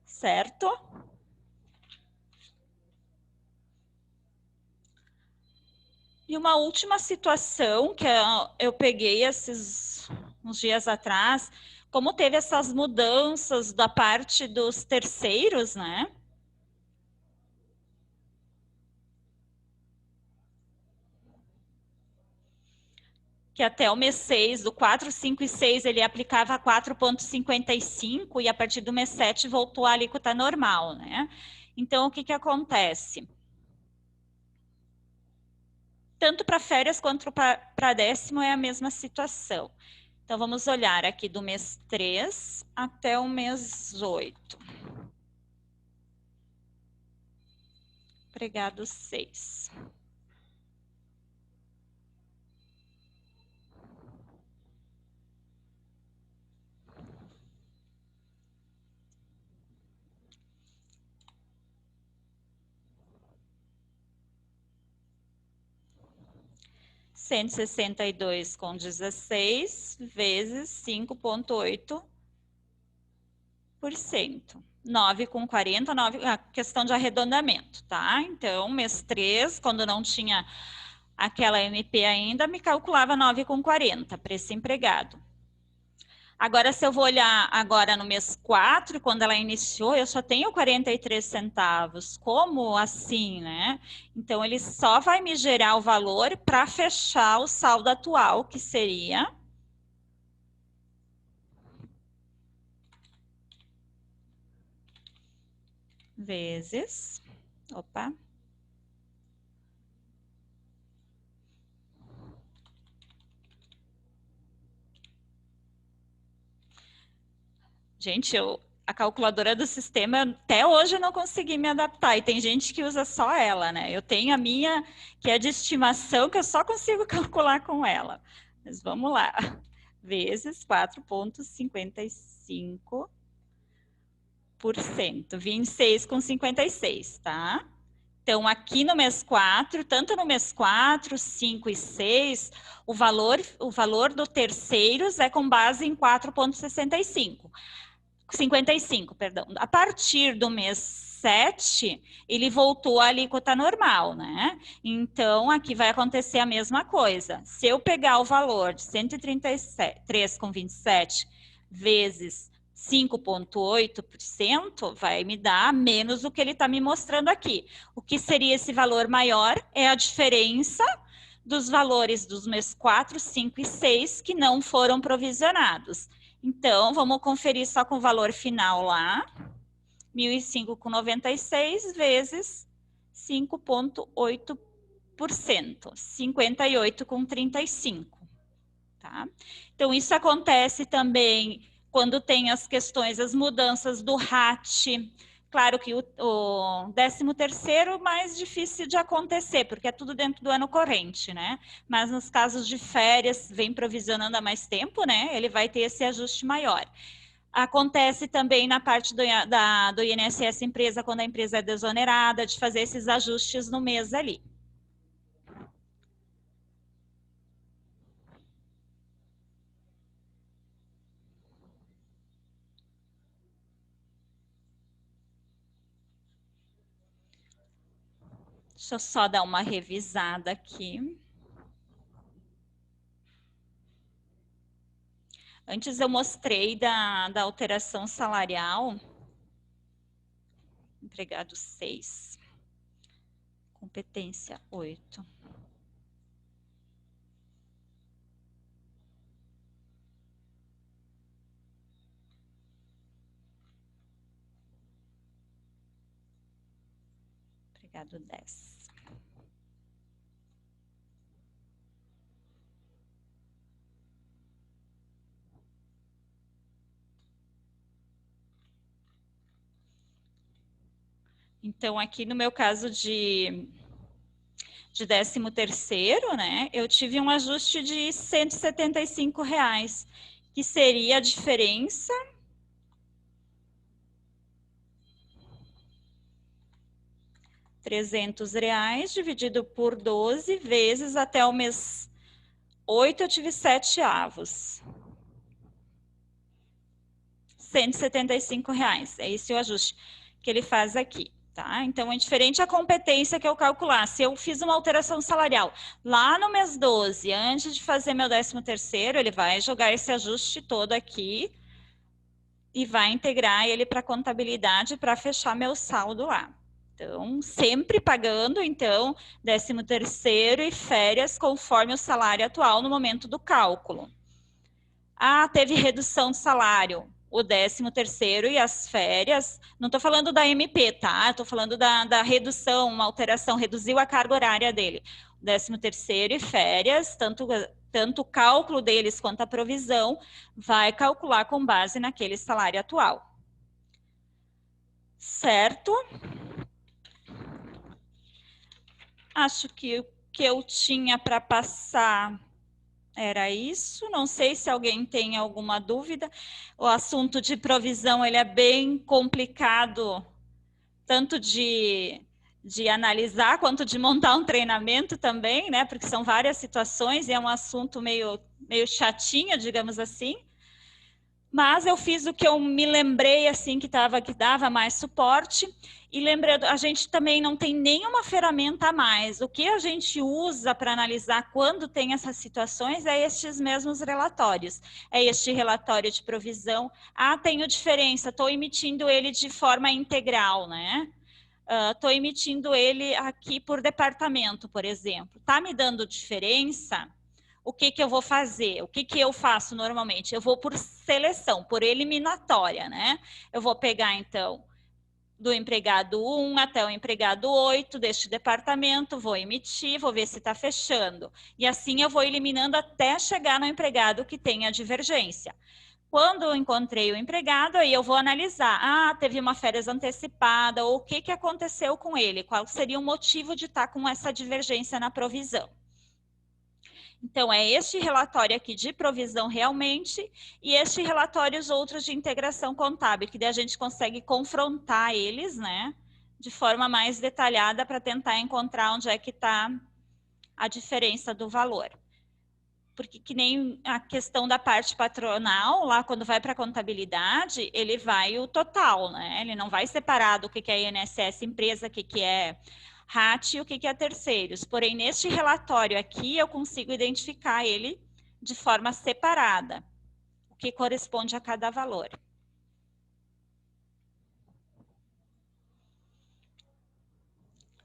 Certo? E uma última situação que eu peguei uns dias atrás, como teve essas mudanças da parte dos terceiros, né? Que até o mês 6, do 4, 5 e 6, ele aplicava 4,55 e a partir do mês 7 voltou a alíquota normal, né? Então, o que acontece? Tanto para férias quanto para décimo é a mesma situação. Então, vamos olhar aqui do mês 3 até o mês 8. Empregado 6. Cento e 162,16 vezes 5,8%. 9,40, 9, questão de arredondamento, tá? Então, mês 3, quando não tinha aquela MP ainda, me calculava 9,40, preço empregado. Agora, se eu vou olhar agora no mês 4, quando ela iniciou, eu só tenho 43 centavos. Como assim, né? Então, ele só vai me gerar o valor para fechar o saldo atual, que seria... vezes... Opa... Gente, a calculadora do sistema, até hoje eu não consegui me adaptar. E tem gente que usa só ela, né? Eu tenho a minha, que é de estimação, que eu só consigo calcular com ela. Mas vamos lá. Vezes 4,55%. 26,56, tá? Então, aqui no mês 4, tanto no mês 4, 5 e 6, o valor do terceiros é com base em 4,65. 55, perdão. A partir do mês 7, ele voltou à alíquota normal, né? Então, aqui vai acontecer a mesma coisa. Se eu pegar o valor de 133,27 vezes 5,8%, vai me dar menos do que ele está me mostrando aqui. O que seria esse valor maior é a diferença dos valores dos meses 4, 5 e 6 que não foram provisionados. Então, vamos conferir só com o valor final lá. 1.005,96 vezes 5,8%. 58,35. Tá? Então, isso acontece também quando tem as questões, as mudanças do RAT. Claro que o 13º mais difícil de acontecer, porque é tudo dentro do ano corrente, né? Mas nos casos de férias, vem provisionando há mais tempo, né? Ele vai ter esse ajuste maior. Acontece também na parte do INSS empresa, quando a empresa é desonerada, de fazer esses ajustes no mês ali. Deixa eu só dar uma revisada aqui. Antes eu mostrei da alteração salarial. Empregado 6. Competência 8. empregado 10. Então, aqui no meu caso de 13º, né, eu tive um ajuste de R$ 175, que seria a diferença R$ 300 dividido por 12 vezes até o mês 8 eu tive 7/8. R$ 175, é esse o ajuste que ele faz aqui. Tá? Então, é diferente a competência que eu calcular. Se eu fiz uma alteração salarial lá no mês 12, antes de fazer meu 13º, ele vai jogar esse ajuste todo aqui e vai integrar ele para a contabilidade para fechar meu saldo lá. Então, sempre pagando, então, 13º e férias conforme o salário atual no momento do cálculo. Ah, teve redução de salário. O 13º e as férias, não estou falando da MP, tá? Estou falando da redução, uma alteração, reduziu a carga horária dele. O 13º e férias, tanto o cálculo deles quanto a provisão, vai calcular com base naquele salário atual. Certo? Acho que o que eu tinha para passar era isso. Não sei se alguém tem alguma dúvida. O assunto de provisão ele é bem complicado, tanto de analisar quanto de montar um treinamento também, né? Porque são várias situações e é um assunto meio chatinho, digamos assim. Mas eu fiz o que eu me lembrei, assim, que dava mais suporte. E lembrando, a gente também não tem nenhuma ferramenta a mais. O que a gente usa para analisar quando tem essas situações é estes mesmos relatórios. É este relatório de provisão. Ah, tenho diferença, estou emitindo ele de forma integral, né? Estou emitindo ele aqui por departamento, por exemplo. Está me dando diferença? O que eu vou fazer? O que eu faço normalmente? Eu vou por seleção, por eliminatória, né? Eu vou pegar, então, do empregado 1 até o empregado 8 deste departamento, vou emitir, vou ver se está fechando. E assim eu vou eliminando até chegar no empregado que tem a divergência. Quando eu encontrei o empregado, aí eu vou analisar. Ah, teve uma férias antecipada, ou o que aconteceu com ele? Qual seria o motivo de estar com essa divergência na provisão? Então, é este relatório aqui de provisão realmente e este relatório os outros de integração contábil, que daí a gente consegue confrontar eles, né, de forma mais detalhada para tentar encontrar onde é que está a diferença do valor. Porque que nem a questão da parte patronal, lá quando vai para a contabilidade, ele vai o total, né? Ele não vai separado o que é INSS empresa, o que é RAT e o que é terceiros. Porém, neste relatório aqui, eu consigo identificar ele de forma separada, o que corresponde a cada valor.